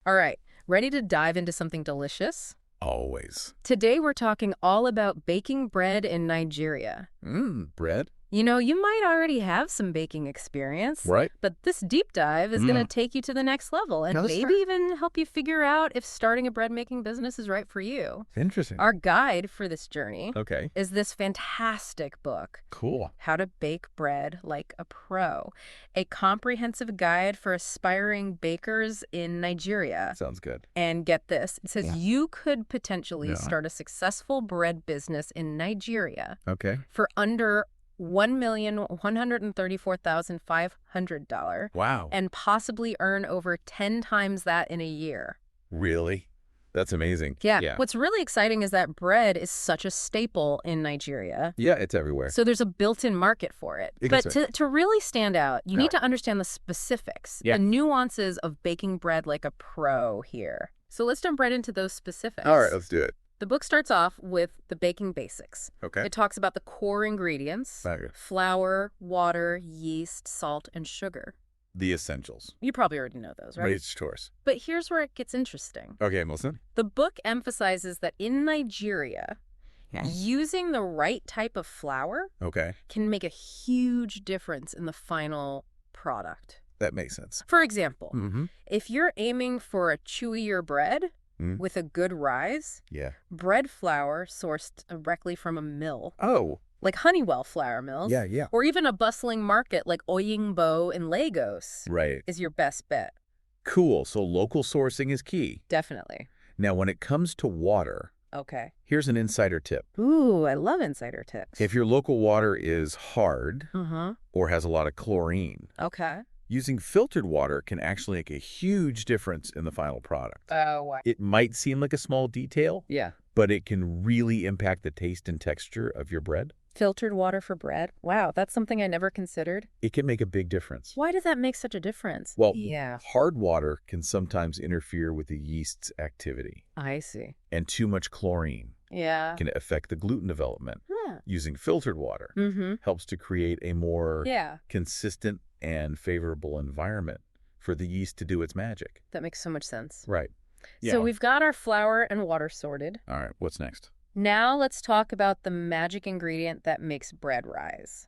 All right, ready to dive into something delicious? Always. Today we're talking all about baking bread in Nigeria. Bread? You know, you might already have some baking experience, Right. but this deep dive is going to take you to the next level and No, that's maybe fair. even help you figure out if starting a bread making business is right for you. Interesting. Our guide for this journey Okay. is this fantastic book, Cool. How to Bake Bread Like a Pro, a comprehensive guide for aspiring bakers in Nigeria. Sounds good. And get this, it says Yeah. you could potentially Yeah. start a successful bread business in Nigeria Okay. for under $1,134,500 Wow. and possibly earn over 10 times that in a year. Really? That's amazing. Yeah. Yeah. What's really exciting is that bread is such a staple in Nigeria. Yeah, it's everywhere. So there's a built-in market for it. But Exactly. to really stand out, you Yeah. need to understand the specifics, Yeah. the nuances of baking bread like a pro here. So let's jump right into those specifics. All right, let's do it. The book starts off with the baking basics. Okay. It talks about the core ingredients: Okay. flour, water, yeast, salt, and sugar. The essentials. You probably already know those, right? Rage tours. But here's where it gets interesting. Okay, Melissa. The book emphasizes that in Nigeria, using the right type of flour Okay. can make a huge difference in the final product. That makes sense. For example, Mm-hmm. if you're aiming for a chewier bread Mm. with a good rise, Yeah. bread flour sourced directly from a mill, Oh. like Honeywell flour mills, Yeah. or even a bustling market like Oyingbo in Lagos, Right. is your best bet. Cool. So local sourcing is key. Definitely. Now, when it comes to water, Okay. here's an insider tip. Ooh, I love insider tips. If your local water is hard Uh-huh. or has a lot of chlorine, Okay. using filtered water can actually make a huge difference in the final product. Oh, It might seem like a small detail, yeah. but it can really impact the taste and texture of your bread. Filtered water for bread? Wow, that's something I never considered. It can make a big difference. Why does that make such a difference? Well, Yeah, hard water can sometimes interfere with the yeast's activity, I see. and too much chlorine Yeah. can affect the gluten development. Huh. Using filtered water Mm-hmm. helps to create a more Yeah, consistent and favorable environment for the yeast to do its magic. that makes so much sense. Right. So we've got our flour and water sorted. All right, what's next? Now let's talk about the magic ingredient that makes bread rise.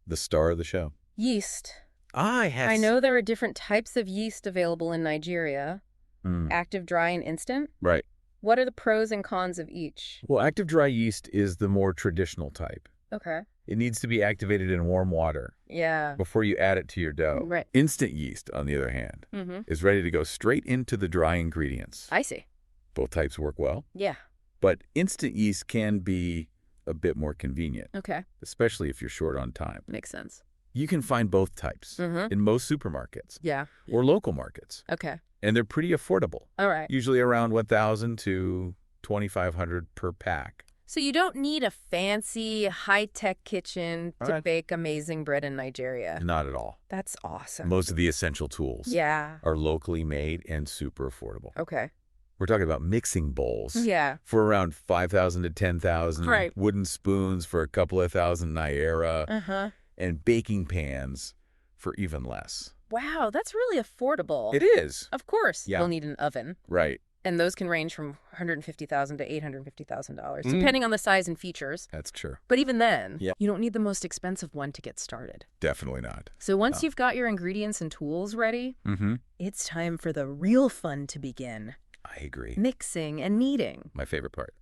The star of the show. Yeast. Yes. I know there are different types of yeast available in Nigeria, Mm, active, dry, and instant. right. What are the pros and cons of each? Well, active dry yeast is the more traditional type. Okay. It needs to be activated in warm water Yeah. before you add it to your dough. Right. Instant yeast, on the other hand, Mm-hmm. is ready to go straight into the dry ingredients. I see. Both types work well, Yeah. but instant yeast can be a bit more convenient, Okay. especially if you're short on time. Makes sense. You can find both types Mm-hmm. in most supermarkets Yeah. or local markets, Okay. and they're pretty affordable, All right. usually around $1,000 to $2,500 per pack. So you don't need a fancy, high-tech kitchen to Right. bake amazing bread in Nigeria. Not at all. That's awesome. Most of the essential tools Yeah. are locally made and super affordable. Okay. We're talking about mixing bowls Yeah. for around 5,000 to 10,000, Right. wooden spoons for a couple of thousand naira, Uh-huh. and baking pans for even less. Wow, that's really affordable. It is. Of course. Yeah. You'll need an oven. Right. And those can range from $150,000 to $850,000, Mm. depending on the size and features. That's true. But even then, Yeah. you don't need the most expensive one to get started. Definitely not. So once No. you've got your ingredients and tools ready, Mm-hmm. it's time for the real fun to begin. I agree. Mixing and kneading. My favorite part.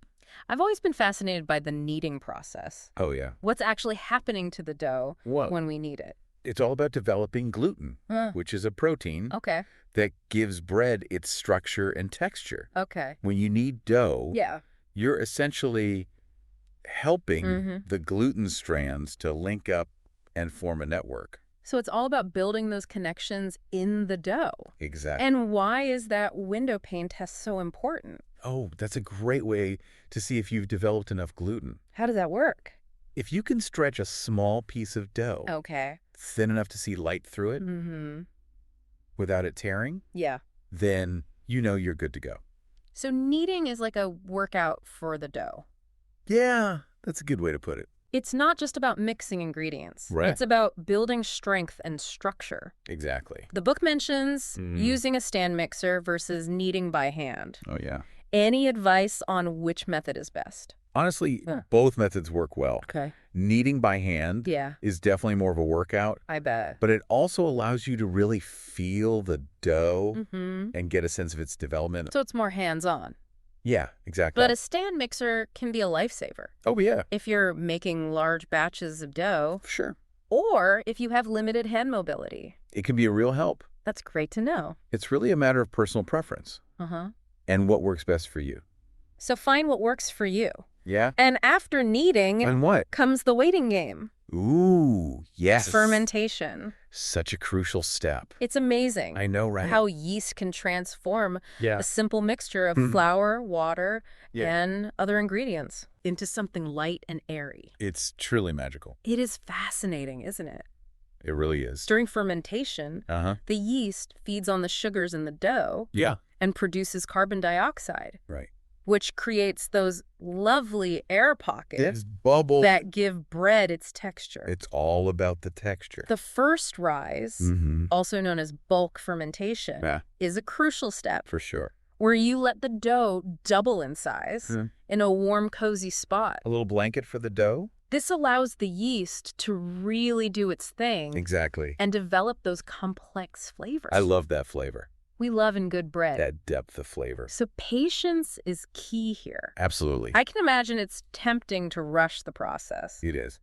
I've always been fascinated by the kneading process. Oh, yeah. What's actually happening to the dough Well, when we knead it? it's all about developing gluten, Huh. which is a protein Okay. that gives bread its structure and texture. Okay. When you knead dough, Yeah. you're essentially helping Mhm. the gluten strands to link up and form a network. So it's all about building those connections in the dough. Exactly. And why is that window pane test so important? Oh, that's a great way to see if you've developed enough gluten. How does that work? If you can stretch a small piece of dough Okay. thin enough to see light through it Mm-hmm. without it tearing, Yeah. then you know you're good to go. So kneading is like a workout for the dough. Yeah, that's a good way to put it. It's not just about mixing ingredients. Right. It's about building strength and structure. Exactly. The book mentions using a stand mixer versus kneading by hand. Oh, yeah. Any advice on which method is best? Honestly, Huh. both methods work well. Okay. Kneading by hand Yeah, is definitely more of a workout, I bet. but it also allows you to really feel the dough Mm-hmm. and get a sense of its development. So it's more hands-on. Yeah, exactly. But a stand mixer can be a lifesaver Oh, yeah. if you're making large batches of dough Sure. or if you have limited hand mobility. It can be a real help. That's great to know. It's really a matter of personal preference Uh-huh. and what works best for you. So find what works for you. Yeah? And after kneading And what? comes the waiting game. Ooh, yes. Fermentation. Such a crucial step. It's amazing I know, right? how yeast can transform Yeah. a simple mixture of Mhm. flour, water, Yeah. and other ingredients into something light and airy. It's truly magical. It is fascinating, isn't it? It really is. During fermentation, Uh-huh. the yeast feeds on the sugars in the dough Yeah. and produces carbon dioxide, Right. which creates those lovely air pockets It's bubble. that give bread its texture. It's all about the texture. The first rise, Mm-hmm. also known as bulk fermentation, Yeah, is a crucial step for sure. where you let the dough double in size Hmm. in a warm, cozy spot. A little blanket for the dough? This allows the yeast to really do its thing Exactly. and develop those complex flavors I love that flavor. we love in good bread. That depth of flavor. So patience is key here. Absolutely. I can imagine it's tempting to rush the process, It is.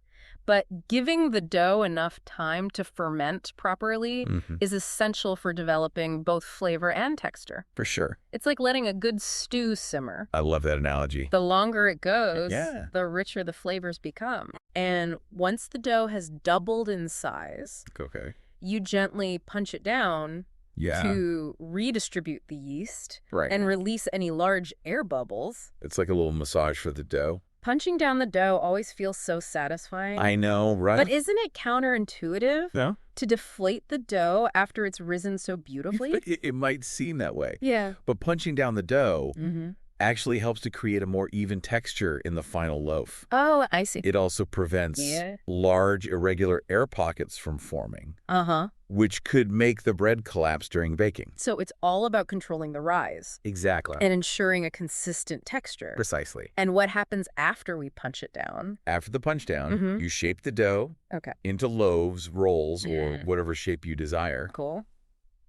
but giving the dough enough time to ferment properly Mm-hmm. is essential for developing both flavor and texture. For sure. It's like letting a good stew simmer. I love that analogy. The longer it goes, Yeah. the richer the flavors become. And once the dough has doubled in size, Okay. you gently punch it down Yeah. to redistribute the yeast Right. and release any large air bubbles. It's like a little massage for the dough. Punching down the dough always feels so satisfying. I know, right? But isn't it counterintuitive No? to deflate the dough after it's risen so beautifully? It might seem that way. Yeah. But punching down the dough Mm-hmm. actually helps to create a more even texture in the final loaf. Oh, I see. It also prevents Yeah. large, irregular air pockets from forming, Uh-huh. which could make the bread collapse during baking. So it's all about controlling the rise Exactly. and ensuring a consistent texture. Precisely. And what happens after we punch it down? After the punch down, Mhm. you shape the dough Okay. into loaves, rolls, or Mm. whatever shape you desire, Cool.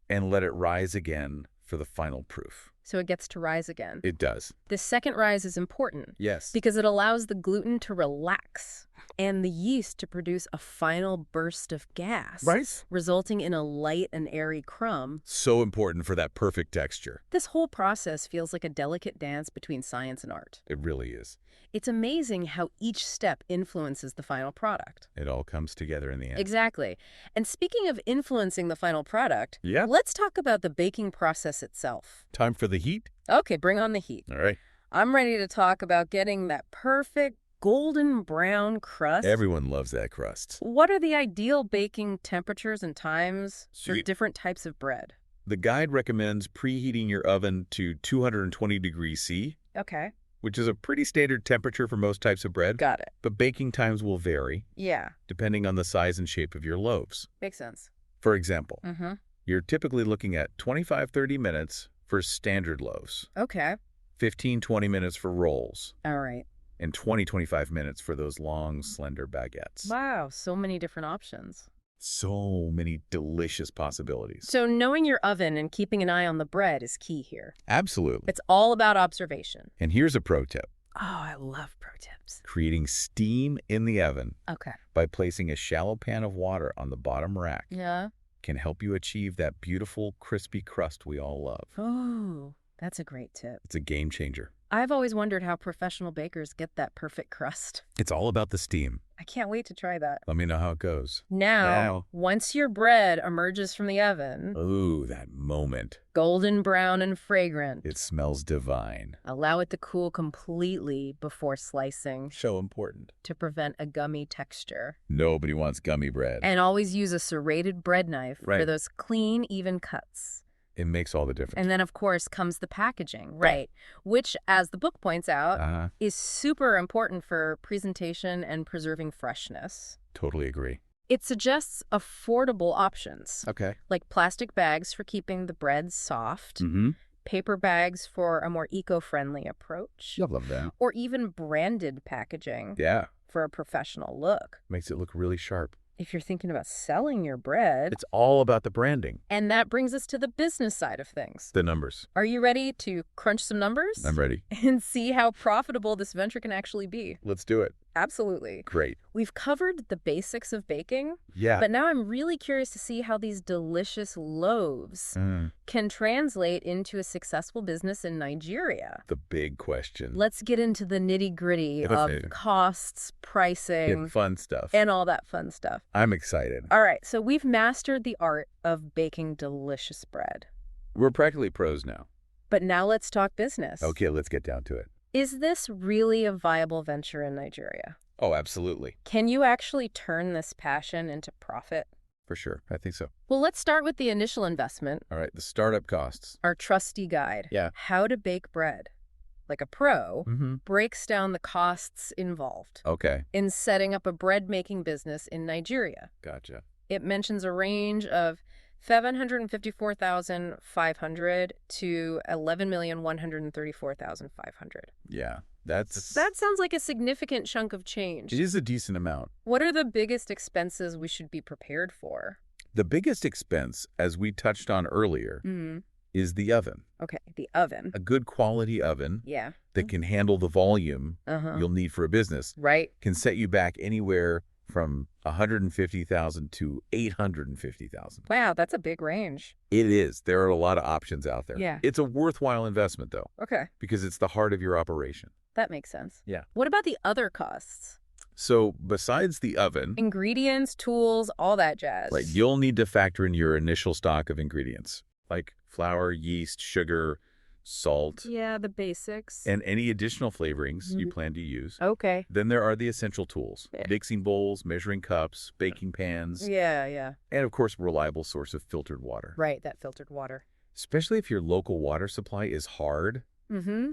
and let it rise again for the final proof. So it gets to rise again. It does. The second rise is important Yes. because it allows the gluten to relax and the yeast to produce a final burst of gas, Right? resulting in a light and airy crumb. So important for that perfect texture. This whole process feels like a delicate dance between science and art. It really is. It's amazing how each step influences the final product. It all comes together in the end. Exactly. And speaking of influencing the final product, Yeah. let's talk about the baking process itself. Time for the heat? Okay, bring on the heat. All right. I'm ready to talk about getting that perfect golden brown crust. Everyone loves that crust. What are the ideal baking temperatures and times for Sweet. different types of bread? The guide recommends preheating your oven to 220 degrees C, Okay, which is a pretty standard temperature for most types of bread, got it. but baking times will vary Yeah, depending on the size and shape of your loaves. makes sense. For example, Mm-hmm. you're typically looking at 25-30 minutes for standard loaves, Okay, 15-20 minutes for rolls, all right. and 20-25 minutes for those long, slender baguettes. Wow, so many different options. So many delicious possibilities. So knowing your oven and keeping an eye on the bread is key here. Absolutely. It's all about observation. And here's a pro tip. Oh, I love pro tips. Creating steam in the oven Okay. by placing a shallow pan of water on the bottom rack Yeah. can help you achieve that beautiful, crispy crust we all love. Oh, that's a great tip. It's a game changer. I've always wondered how professional bakers get that perfect crust. It's all about the steam. I can't wait to try that. Let me know how it goes. Now, once your bread emerges from the oven, Ooh, that moment. golden brown and fragrant, It smells divine. allow it to cool completely before slicing So important. to prevent a gummy texture. Nobody wants gummy bread. And always use a serrated bread knife for Right. those clean, even cuts. It makes all the difference. And then, of course, comes the packaging, right? Which, as the book points out, is super important for presentation and preserving freshness. Totally agree. It suggests affordable options, Okay. like plastic bags for keeping the bread soft, paper bags for a more eco-friendly approach, I love that. or even branded packaging Yeah. for a professional look. Makes it look really sharp. If you're thinking about selling your bread. It's all about the branding. And that brings us to the business side of things. The numbers. Are you ready to crunch some numbers? I'm ready. And see how profitable this venture can actually be? Let's do it. Absolutely. Great. We've covered the basics of baking, Yeah. but now I'm really curious to see how these delicious loaves can translate into a successful business in Nigeria. The big question. Let's get into the nitty-gritty of costs, pricing, Fun stuff. and all that fun stuff. I'm excited. All right, so we've mastered the art of baking delicious bread. We're practically pros now. But now let's talk business. Okay, let's get down to it. Is this really a viable venture in Nigeria? Oh, absolutely. Can you actually turn this passion into profit? For sure. I think so. Well, let's start with the initial investment. All right, the startup costs. Our trusty guide. Yeah. How to bake bread. Like a pro, breaks down the costs involved Okay. in setting up a bread-making business in Nigeria. Gotcha. It mentions a range of 754,500 to 11,134,500. Yeah. That sounds like a significant chunk of change. It is a decent amount. What are the biggest expenses we should be prepared for? The biggest expense, as we touched on earlier, is the oven. Okay, the oven. A good quality oven Yeah. that can handle the volume you'll need for a business Right. can set you back anywhere from 150,000 to 850,000. Wow, that's a big range. It is. There are a lot of options out there. Yeah. It's a worthwhile investment, though, Okay, because it's the heart of your operation. that makes sense. Yeah. What about the other costs? So besides the oven, Ingredients, tools, all that jazz. right, you'll need to factor in your initial stock of ingredients, like flour, yeast, sugar, salt, Yeah, the basics. and any additional flavorings you plan to use. Okay. Then there are the essential tools, Yeah. mixing bowls, measuring cups, baking pans, Yeah. and of course, a reliable source of filtered water. Right, that filtered water. Especially if your local water supply is hard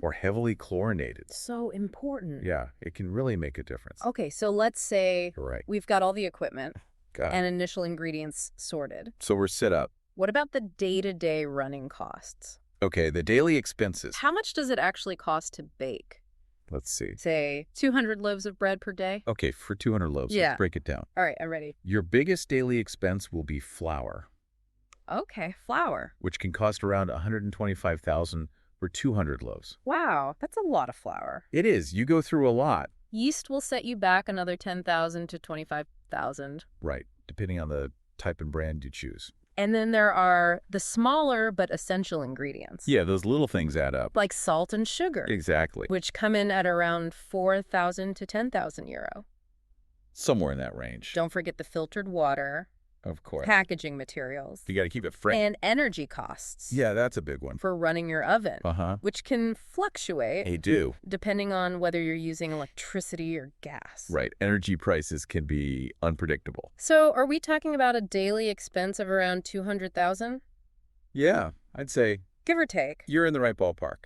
or heavily chlorinated. So important. Yeah, it can really make a difference. Okay, so let's say Right. we've got all the equipment Got it. and initial ingredients sorted. So we're set up. What about the day-to-day running costs? Okay, the daily expenses. How much does it actually cost to bake? Let's see. Say 200 loaves of bread per day? Okay, for 200 loaves, Yeah. let's break it down. All right, I'm ready. Your biggest daily expense will be flour, Okay, flour. which can cost around 125,000 for 200 loaves. Wow, that's a lot of flour. It is. You go through a lot. Yeast will set you back another 10,000 to 25,000. Right, depending on the type and brand you choose. And then there are the smaller but essential ingredients. Yeah, those little things add up. Like salt and sugar, Exactly. which come in at around 4,000 to 10,000 euro. Somewhere in that range. Don't forget the filtered water, Of course. packaging materials, You got to keep it fresh. and energy costs Yeah, that's a big one. for running your oven, Uh-huh. which can fluctuate They do. depending on whether you're using electricity or gas. Right. Energy prices can be unpredictable. So are we talking about a daily expense of around 200,000? Yeah, I'd say Give or take. you're in the right ballpark.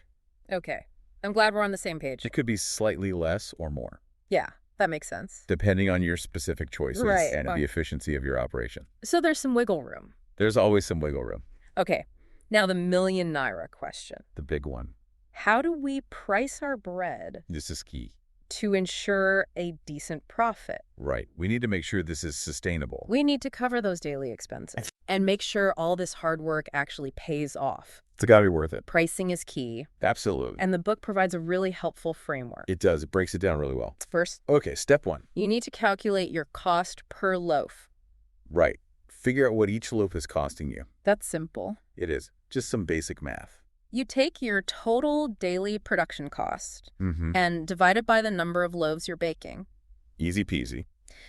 Okay. I'm glad we're on the same page. It could be slightly less or more, Yeah, that makes sense. depending on your specific choices Right. and the efficiency of your operation. So there's some wiggle room. There's always some wiggle room. Okay. Now the million naira question. The big one. How do we price our bread This is key. to ensure a decent profit? Right. We need to make sure this is sustainable. We need to cover those daily expenses and make sure all this hard work actually pays off. It's got to be worth it. Pricing is key, Absolutely. and the book provides a really helpful framework. It does. It breaks it down really well. First, Okay, step one. you need to calculate your cost per loaf. Right. Figure out what each loaf is costing you. That's simple. It is. Just some basic math. You take your total daily production cost Mm-hmm. and divide it by the number of loaves you're baking. Easy peasy.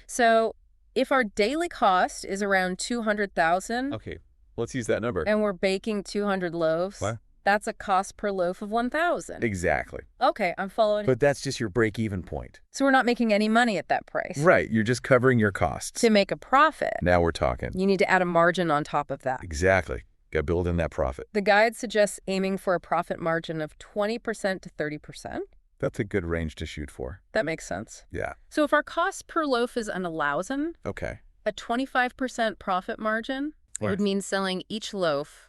So if our daily cost is around 200,000 Okay, let's use that number. and we're baking 200 loaves, What? that's a cost per loaf of 1,000. Exactly. Okay, I'm following. But that's just your break-even point. So we're not making any money at that price. Right. You're just covering your costs. To make a profit, Now we're talking. you need to add a margin on top of that. Exactly. Got to build in that profit. The guide suggests aiming for a profit margin of 20% to 30%. That's a good range to shoot for. That makes sense. Yeah. So if our cost per loaf is an 1,000, Okay. a 25% profit margin would mean selling each loaf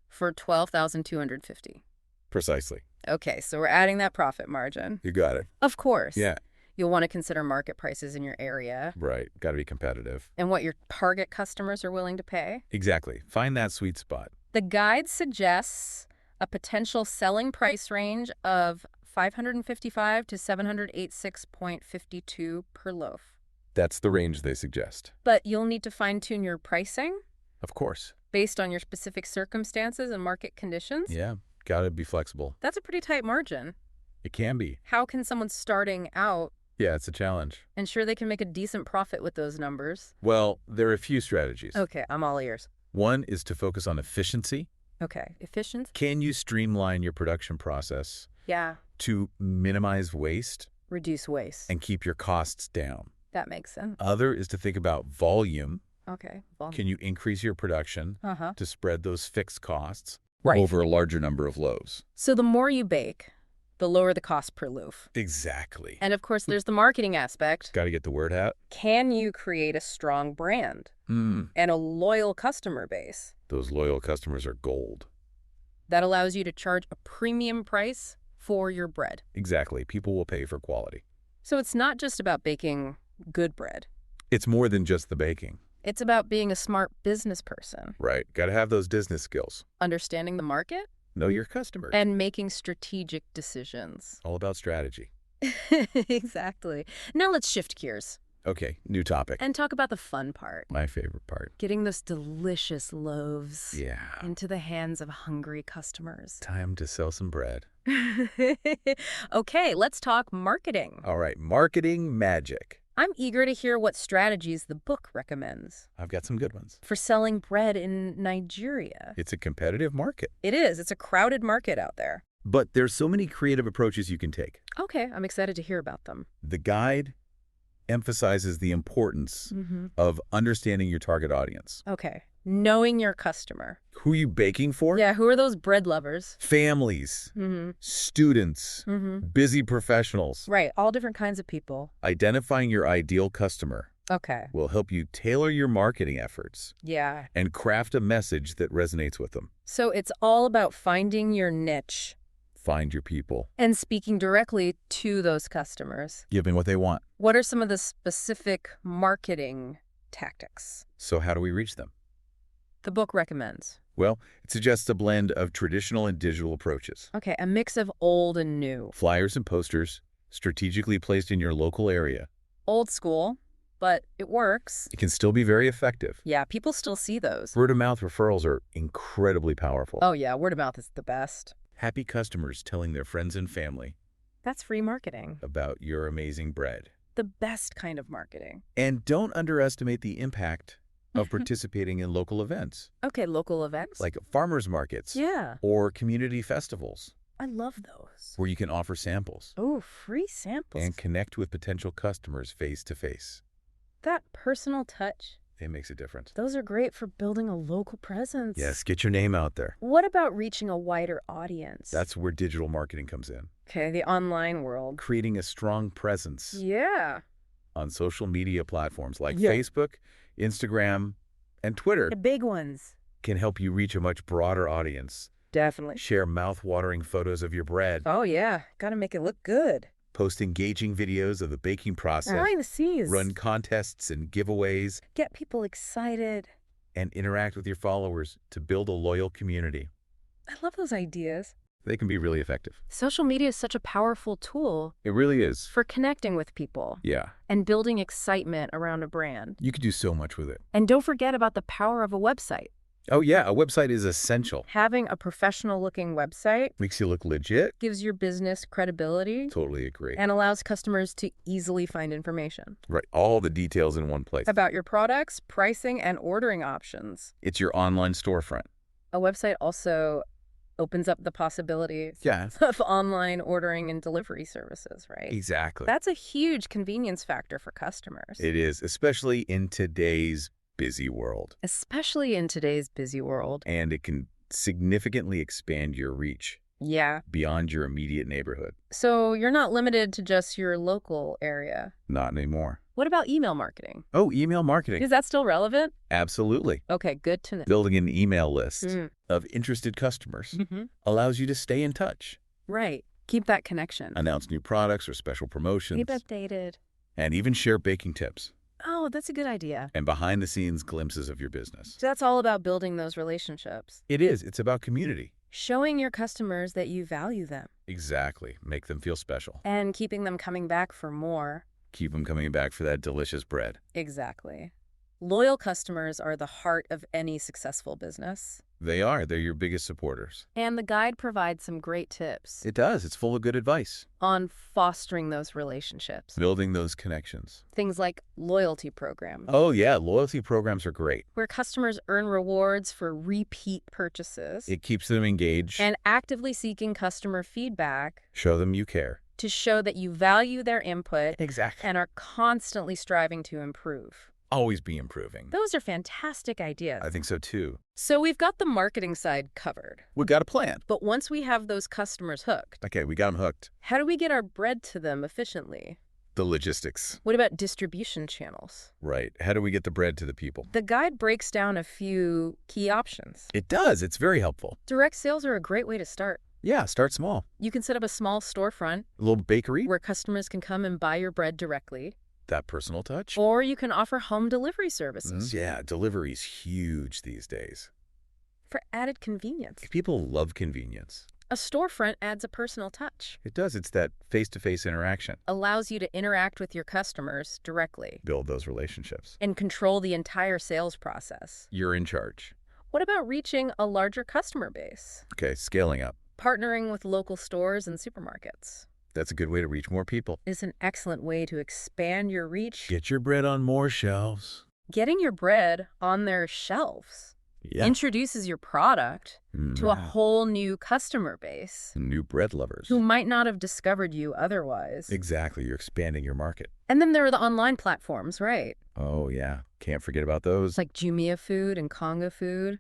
for $12,250. Precisely. Okay, so we're adding that profit margin. You got it. Of course. Yeah. You'll want to consider market prices in your area Right. Got to be competitive. and what your target customers are willing to pay. Exactly. Find that sweet spot. The guide suggests a potential selling price range of $555 to $786.52 per loaf. That's the range they suggest. But you'll need to fine-tune your pricing Of course. based on your specific circumstances and market conditions. Yeah. Got to be flexible. That's a pretty tight margin. It can be. How can someone starting out Yeah, it's a challenge. ensure they can make a decent profit with those numbers? Well, there are a few strategies. Okay, I'm all ears. One is to focus on efficiency. Okay, efficiency? Can you streamline your production process Yeah, to minimize waste reduce waste. and keep your costs down? That makes sense. Other is to think about volume. Okay, well, Can you increase your production uh-huh. to spread those fixed costs Right. over a larger number of loaves? So the more you bake, the lower the cost per loaf. Exactly. And of course, there's the marketing aspect. Got to get the word out. Can you create a strong brand and a loyal customer base Those loyal customers are gold. that allows you to charge a premium price for your bread? Exactly. People will pay for quality. So it's not just about baking good bread. It's more than just the baking. It's about being a smart business person, Right. Got to have those business skills. understanding the market, Know your customers. and making strategic decisions. All about strategy. Exactly. Now let's shift gears Okay, new topic. and talk about the fun part. My favorite part. Getting those delicious loaves Yeah. into the hands of hungry customers. Time to sell some bread. Okay, let's talk marketing. All right, marketing magic. I'm eager to hear what strategies the book recommends I've got some good ones. for selling bread in Nigeria. It's a competitive market, It is. It's a crowded market out there. but there's so many creative approaches you can take. Okay, I'm excited to hear about them. The guide emphasizes the importance of understanding your target audience. Okay, knowing your customer. Who are you baking for? Yeah, who are those bread lovers? Families, students, busy professionals. Right, all different kinds of people. Identifying your ideal customer Okay, will help you tailor your marketing efforts yeah. and craft a message that resonates with them. So it's all about finding your niche Find your people. and speaking directly to those customers. Give them what they want. What are some of the specific marketing tactics So how do we reach them? the book recommends? Well, it suggests a blend of traditional and digital approaches. Okay, a mix of old and new. Flyers and posters strategically placed in your local area. Old school, but it works. It can still be very effective. Yeah, people still see those. Word-of-mouth referrals are incredibly powerful. Oh yeah, word of mouth is the best. Happy customers telling their friends and family That's free marketing. about your amazing bread. The best kind of marketing. And don't underestimate the impact of participating in local events, Okay, local events? like farmers markets Yeah, or community festivals, I love those. where you can offer samples Oh, free samples. and connect with potential customers face to face. That personal touch, It makes a difference. those are great for building a local presence. Yes, get your name out there. What about reaching a wider audience? That's where digital marketing comes in. Okay, the online world. Creating a strong presence Yeah. on social media platforms like Yeah. Facebook, Instagram, and Twitter The big ones. can help you reach a much broader audience. Definitely. Share mouth-watering photos of your bread. Oh, yeah. Gotta make it look good. Post engaging videos of the baking process. Behind the scenes. Run contests and giveaways, Get people excited. and interact with your followers to build a loyal community. I love those ideas. They can be really effective. Social media is such a powerful tool It really is. for connecting with people Yeah. and building excitement around a brand. You could do so much with it. And don't forget about the power of a website. Oh, yeah. A website is essential. Having a professional-looking website Makes you look legit. gives your business credibility Totally agree. and allows customers to easily find information Right. All the details in one place. about your products, pricing, and ordering options. It's your online storefront. A website also opens up the possibilities Yeah. of online ordering and delivery services, right? Exactly. That's a huge convenience factor for customers. It is, especially in today's busy world. Especially in today's busy world. And it can significantly expand your reach Yeah. beyond your immediate neighborhood. So you're not limited to just your local area. Not anymore. What about email marketing? Oh, email marketing. Is that still relevant? Absolutely. Okay, good to know. Building an email list of interested customers allows you to stay in touch. Right. Keep that connection. Announce new products or special promotions. Keep updated. And even share baking tips Oh, that's a good idea. and behind-the-scenes glimpses of your business. So that's all about building those relationships. It is. It's about community. Showing your customers that you value them. Exactly. Make them feel special. And keeping them coming back for more. Keep them coming back for that delicious bread. Exactly. Loyal customers are the heart of any successful business. They are. They're your biggest supporters. And the guide provides some great tips It does. It's full of good advice. on fostering those relationships. Building those connections. Things like loyalty programs, Oh, yeah. Loyalty programs are great. where customers earn rewards for repeat purchases, It keeps them engaged. and actively seeking customer feedback Show them you care. to show that you value their input Exactly. and are constantly striving to improve. Always be improving. Those are fantastic ideas. I think so, too. So we've got the marketing side covered. We got a plan. But once we have those customers hooked, Okay, we got them hooked. how do we get our bread to them efficiently? The logistics. What about distribution channels? Right. How do we get the bread to the people? The guide breaks down a few key options. It does. It's very helpful. Direct sales are a great way to start. Yeah, start small. You can set up a small storefront A little bakery. where customers can come and buy your bread directly, That personal touch. or you can offer home delivery services Yeah, delivery's huge these days. for added convenience. People love convenience. A storefront adds a personal touch, It does. It's that face-to-face interaction. allows you to interact with your customers directly, Build those relationships. and control the entire sales process. You're in charge. What about reaching a larger customer base? Okay, scaling up. Partnering with local stores and supermarkets That's a good way to reach more people. is an excellent way to expand your reach. Get your bread on more shelves. Getting your bread on their shelves Yeah. introduces your product to a whole new customer base New bread lovers. who might not have discovered you otherwise. Exactly. You're expanding your market. And then there are the online platforms, right? Oh, yeah. Can't forget about those. Like Jumia Food and Konga Food.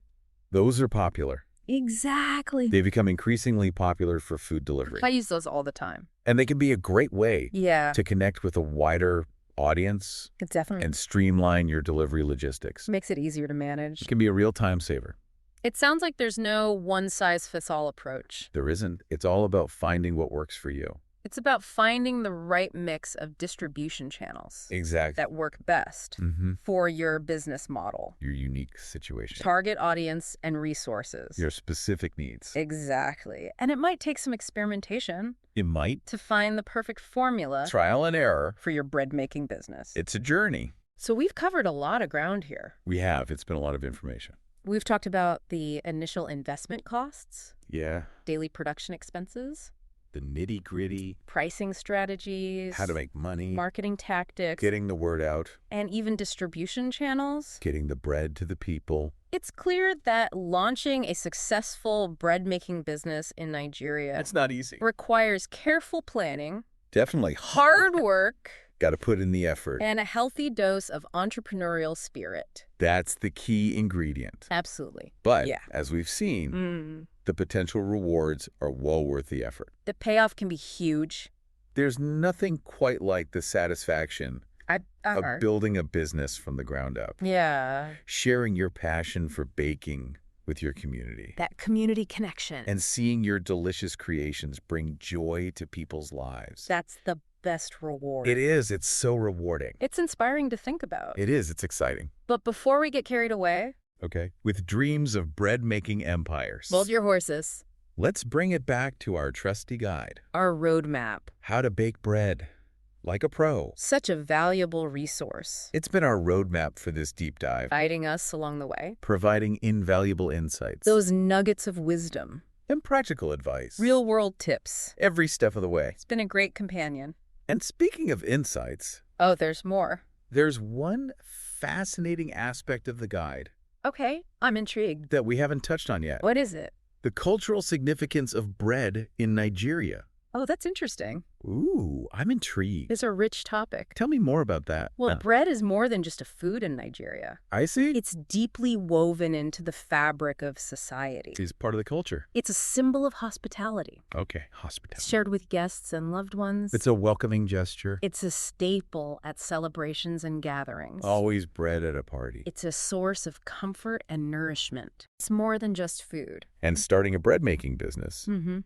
Those are popular. Exactly. They become increasingly popular for food delivery. I use those all the time. And they can be a great way Yeah, to connect with a wider audience it definitely and streamline your delivery logistics. makes it easier to manage. It can be a real time saver. It sounds like there's no one-size-fits-all approach. There isn't. It's all about finding what works for you. It's about finding the right mix of distribution channels Exactly. that work best for your business model, Your unique situation. target audience, and resources. Your specific needs. Exactly. And it might take some experimentation It might. to find the perfect formula Trial and error. for your bread-making business. It's a journey. So we've covered a lot of ground here. We have. It's been a lot of information. We've talked about the initial investment costs, Yeah. daily production expenses, The nitty gritty. pricing strategies, How to make money. marketing tactics, Getting the word out. and even distribution channels. Getting the bread to the people. It's clear that launching a successful bread-making business in Nigeria That's not easy. requires careful planning, Definitely hard work, Got to put in the effort. and a healthy dose of entrepreneurial spirit. That's the key ingredient. Absolutely. But Yeah. as we've seen, the potential rewards are well worth the effort. The payoff can be huge. There's nothing quite like the satisfaction of building a business from the ground up. Yeah. Sharing your passion for baking with your community. That community connection. And seeing your delicious creations bring joy to people's lives. That's the best reward. It is. It's so rewarding. It's inspiring to think about. It is. It's exciting. But before we get carried away, Okay. With dreams of bread-making empires. hold your horses. Let's bring it back to our trusty guide. Our roadmap. How to bake bread like a pro. Such a valuable resource. It's been our roadmap for this deep dive, Guiding us along the way. providing invaluable insights Those nuggets of wisdom. and practical advice. Real-world tips. Every step of the way. It's been a great companion. And speaking of insights, Oh, there's more. there's one fascinating aspect of the guide Okay, I'm intrigued. that we haven't touched on yet. What is it? The cultural significance of bread in Nigeria. Oh, that's interesting. Ooh, I'm intrigued. It's a rich topic. Tell me more about that. Well, bread is more than just a food in Nigeria. I see. It's deeply woven into the fabric of society. It's part of the culture. It's a symbol of hospitality. Okay, hospitality. It's shared with guests and loved ones. It's a welcoming gesture. It's a staple at celebrations and gatherings. Always bread at a party. It's a source of comfort and nourishment. It's more than just food. And starting a bread-making business Mm-hmm.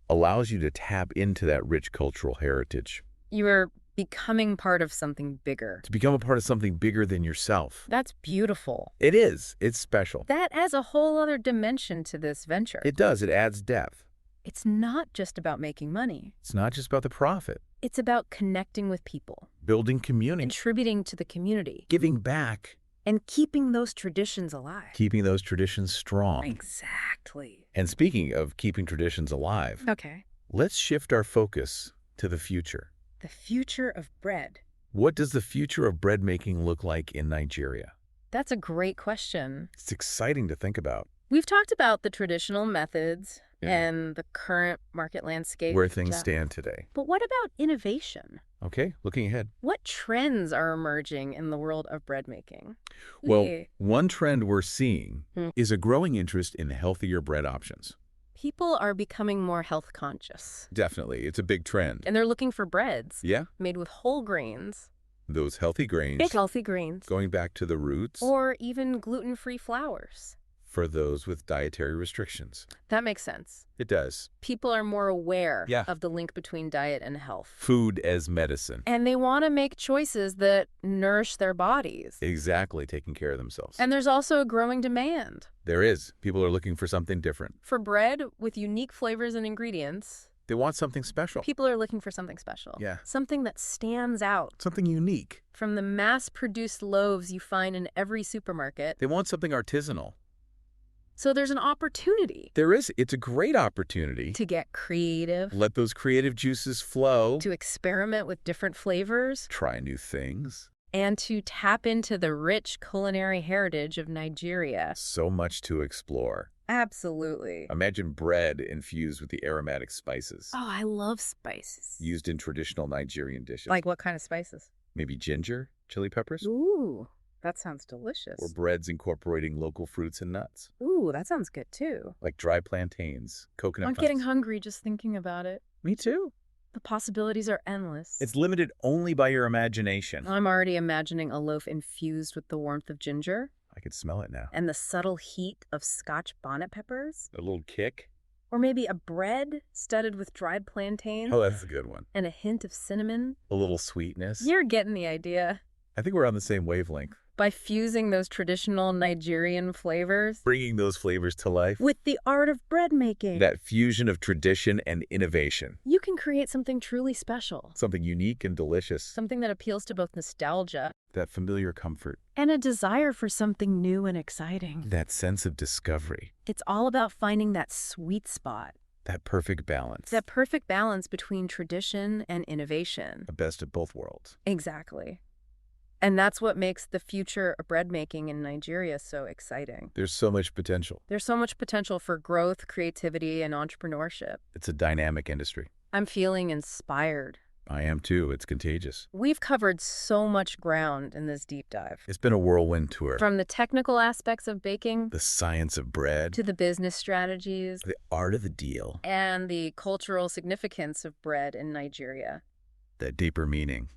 allows you to tap into that rich cultural heritage. You're becoming part of something bigger. To become a part of something bigger than yourself. That's beautiful. It is. It's special. That adds a whole other dimension to this venture. It does. It adds depth. It's not just about making money. It's not just about the profit. It's about connecting with people, Building community. contributing to the community, Giving back. and keeping those traditions alive. Keeping those traditions strong. Exactly. And speaking of keeping traditions alive, Okay. let's shift our focus to the future. The future of bread. What does the future of bread making look like in Nigeria? That's a great question. It's exciting to think about. We've talked about the traditional methods Yeah. and the current market landscape. Where things Jeff. stand today. But what about innovation? Okay, looking ahead. What trends are emerging in the world of bread making? Well, Yeah. one trend we're seeing Hmm. is a growing interest in healthier bread options. People are becoming more health conscious, Definitely. It's a big trend. and they're looking for breads Yeah, made with whole grains, those healthy grains, healthy grains, going back to the roots or even gluten-free flours. for those with dietary restrictions. That makes sense. It does. People are more aware Yeah. of the link between diet and health. Food as medicine. And they want to make choices that nourish their bodies. Exactly, taking care of themselves. And there's also a growing demand There is. People are looking for something different. for bread with unique flavors and ingredients. They want something special. People are looking for something special. Yeah. Something that stands out Something unique. from the mass-produced loaves you find in every supermarket. They want something artisanal. So there's an opportunity There is. It's a great opportunity. to get creative, Let those creative juices flow. to experiment with different flavors, Try new things. and to tap into the rich culinary heritage of Nigeria. So much to explore. Absolutely. Imagine bread infused with the aromatic spices Oh, I love spices. used in traditional Nigerian dishes. Like what kind of spices? Maybe ginger, chili peppers, Ooh, that sounds delicious. or breads incorporating local fruits and nuts, Ooh, that sounds good too. like dry plantains, coconut I'm nuts. getting hungry just thinking about it. Me too. The possibilities are endless. It's limited only by your imagination. I'm already imagining a loaf infused with the warmth of ginger I can smell it now. and the subtle heat of Scotch bonnet peppers. A little kick. Or maybe a bread studded with dried plantains Oh, that's a good one. and a hint of cinnamon. A little sweetness. You're getting the idea. I think we're on the same wavelength. By fusing those traditional Nigerian flavors Bringing those flavors to life. with the art of bread making, That fusion of tradition and innovation. you can create something truly special. Something unique and delicious. Something that appeals to both nostalgia That familiar comfort. and a desire for something new and exciting. That sense of discovery. It's all about finding that sweet spot, That perfect balance. that perfect balance between tradition and innovation. The best of both worlds. Exactly. And that's what makes the future of bread making in Nigeria so exciting. There's so much potential. There's so much potential for growth, creativity, and entrepreneurship. It's a dynamic industry. I'm feeling inspired. I am too. It's contagious. We've covered so much ground in this deep dive. It's been a whirlwind tour. From the technical aspects of baking The science of bread. to the business strategies The art of the deal. and the cultural significance of bread in Nigeria. That deeper meaning.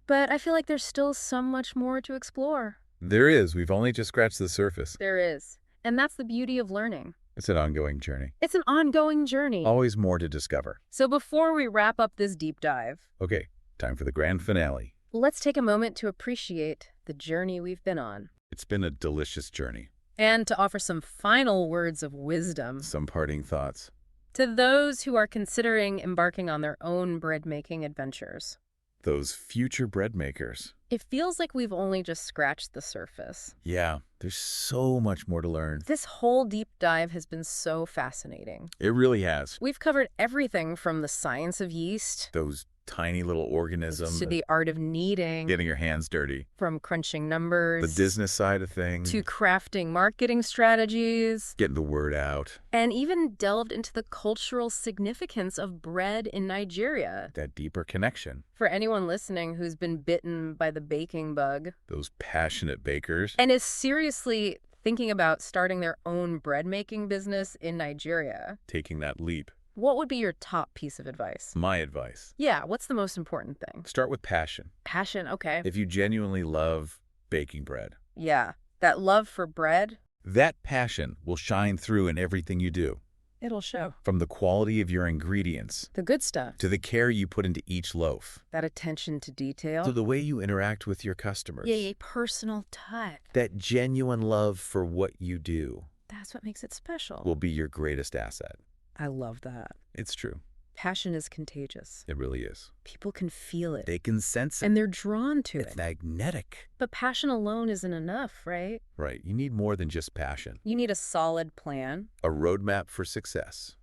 But I feel like there's still so much more to explore. There is. We've only just scratched the surface. There is. And that's the beauty of learning. It's an ongoing journey. It's an ongoing journey. Always more to discover. So before we wrap up this deep dive, Okay, time for the grand finale. let's take a moment to appreciate the journey we've been on It's been a delicious journey. and to offer some final words of wisdom Some parting thoughts. to those who are considering embarking on their own bread-making adventures. Those future bread makers. It feels like we've only just scratched the surface. Yeah, there's so much more to learn. This whole deep dive has been so fascinating. It really has. We've covered everything from the science of yeast Those tiny little organism. To the art of kneading. Getting your hands dirty. From crunching numbers. The business side of things. To crafting marketing strategies. Getting the word out. And even delved into the cultural significance of bread in Nigeria. That deeper connection. For anyone listening who's been bitten by the baking bug. Those passionate bakers. And is seriously thinking about starting their own bread-making business in Nigeria. Taking that leap. What would be your top piece of advice? My advice. Yeah, what's the most important thing? Start with passion. Passion, okay. If you genuinely love baking bread. Yeah, that love for bread. That passion will shine through in everything you do. It'll show. From the quality of your ingredients. The good stuff. To the care you put into each loaf. That attention to detail. To the way you interact with your customers. Yeah, personal touch. That genuine love for what you do. That's what makes it special. Will be your greatest asset. I love that. It's true. Passion is contagious. It really is. People can feel it. They can sense it. And they're drawn to it. It's magnetic. But passion alone isn't enough, right? Right. You need more than just passion. You need a solid plan. A roadmap for success.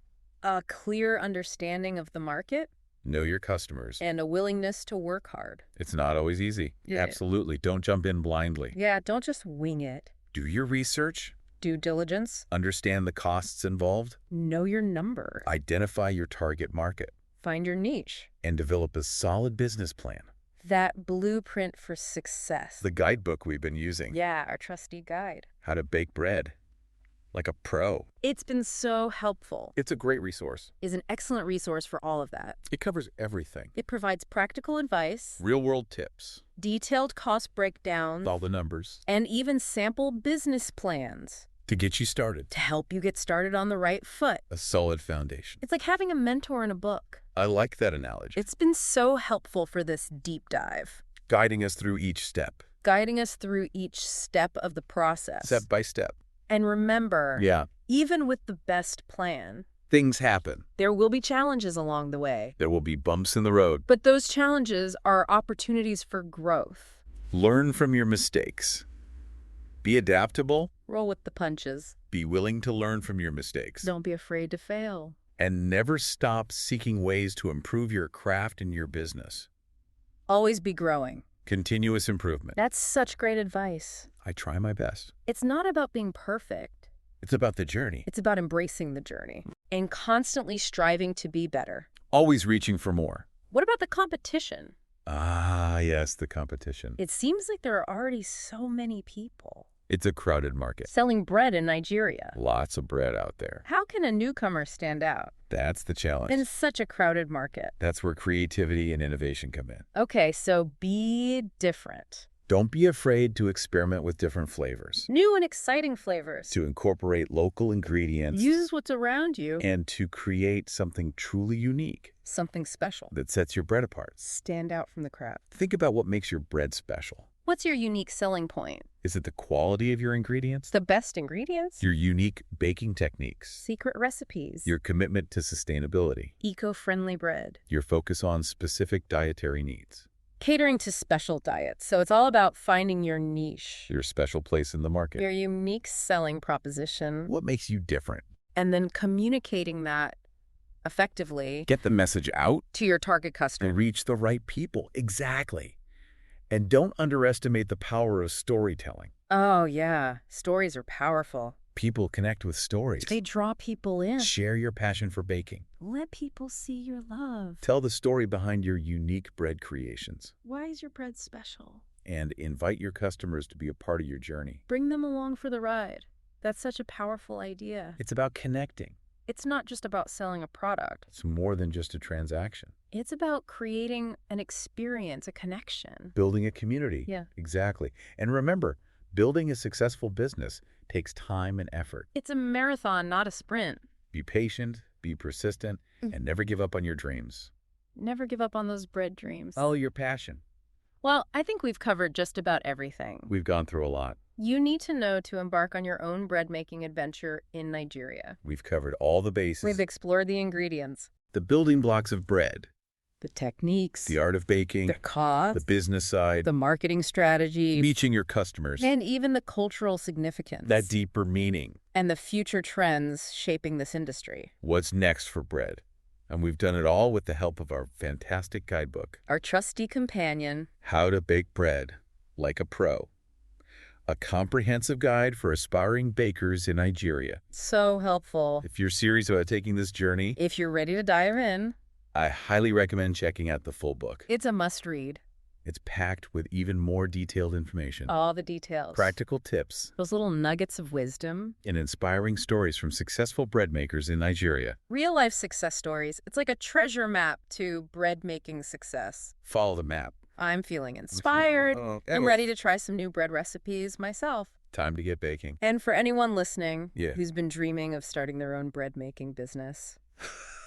A clear understanding of the market. Know your customers. And a willingness to work hard. It's not always easy. Yeah. Absolutely. Don't jump in blindly. Yeah, don't just wing it. Do your research. Due diligence. Understand the costs involved. Know your numbers. Identify your target market. Find your niche. And develop a solid business plan. That blueprint for success. The guidebook we've been using. Yeah, our trusty guide. How to bake bread. Like a pro. It's been so helpful. It's a great resource. Is an excellent resource for all of that. It covers everything. It provides practical advice. Real-world tips. Detailed cost breakdowns. All the numbers. And even sample business plans. To get you started. To help you get started on the right foot. A solid foundation. It's like having a mentor in a book. I like that analogy. It's been so helpful for this deep dive. Guiding us through each step. Guiding us through each step of the process. Step by step. And remember, even with the best plan, things happen. There will be challenges along the way. There will be bumps in the road. But those challenges are opportunities for growth. Learn from your mistakes. Be adaptable. Roll with the punches. Be willing to learn from your mistakes. Don't be afraid to fail. And never stop seeking ways to improve your craft and your business. Always be growing. Continuous improvement. That's such great advice. I try my best. It's not about being perfect. It's about the journey. It's about embracing the journey and constantly striving to be better. Always reaching for more. What about the competition? Ah, yes, the competition. It seems like there are already so many people. It's a crowded market. Selling bread in Nigeria. Lots of bread out there. How can a newcomer stand out? That's the challenge. In such a crowded market. That's where creativity and innovation come in. Okay, so be different. Don't be afraid to experiment with different flavors. New and exciting flavors. To incorporate local ingredients. Use what's around you. And to create something truly unique. Something special. That sets your bread apart. Stand out from the crowd. Think about what makes your bread special. What's your unique selling point? Is it the quality of your ingredients? The best ingredients? Your unique baking techniques? Secret recipes? Your commitment to sustainability? Eco-friendly bread? Your focus on specific dietary needs? Catering to special diets. So it's all about finding your niche. Your special place in the market. Your unique selling proposition. What makes you different? And then communicating that effectively. Get the message out. To your target customer. And reach the right people. Exactly. And don't underestimate the power of storytelling. Oh, yeah. Stories are powerful. People connect with stories. They draw people in. Share your passion for baking. Let people see your love. Tell the story behind your unique bread creations. Why is your bread special? And invite your customers to be a part of your journey. Bring them along for the ride. That's such a powerful idea. It's about connecting. It's not just about selling a product. It's more than just a transaction. It's about creating an experience, a connection. Building a community. Yeah. Exactly. And remember, building a successful business takes time and effort. It's a marathon, not a sprint. Be patient, be persistent, and never give up on your dreams. Never give up on those bread dreams. Follow your passion. Well, I think we've covered just about everything. We've gone through a lot. You need to know to embark on your own bread-making adventure in Nigeria. We've covered all the bases. We've explored the ingredients. The building blocks of bread. The techniques. The art of baking. The cost. The business side. The marketing strategy. Reaching your customers. And even the cultural significance. That deeper meaning. And the future trends shaping this industry. What's next for bread? And we've done it all with the help of our fantastic guidebook, Our trusty companion. How to Bake Bread Like a Pro. A comprehensive guide for aspiring bakers in Nigeria. So helpful. If you're serious about taking this journey, If you're ready to dive in, I highly recommend checking out the full book. it's a must-read. It's packed with even more detailed information, All the details. practical tips, Those little nuggets of wisdom. and inspiring stories from successful bread makers in Nigeria. Real-life success stories. It's like a treasure map to bread-making success. Follow the map. I'm feeling inspired. I'm ready to try some new bread recipes myself. Time to get baking. And for anyone listening Yeah. who's been dreaming of starting their own bread-making business,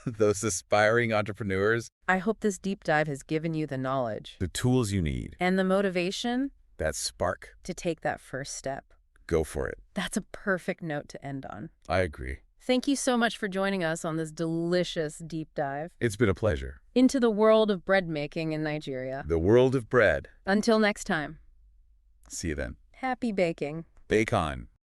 Those aspiring entrepreneurs, I hope this deep dive has given you the knowledge the tools you need, and the motivation that spark. to take that first step. Go for it. That's a perfect note to end on. I agree. Thank you so much for joining us on this delicious deep dive It's been a pleasure. into the world of bread making in Nigeria. The world of bread. Until next time, See you then. happy baking. Bake on.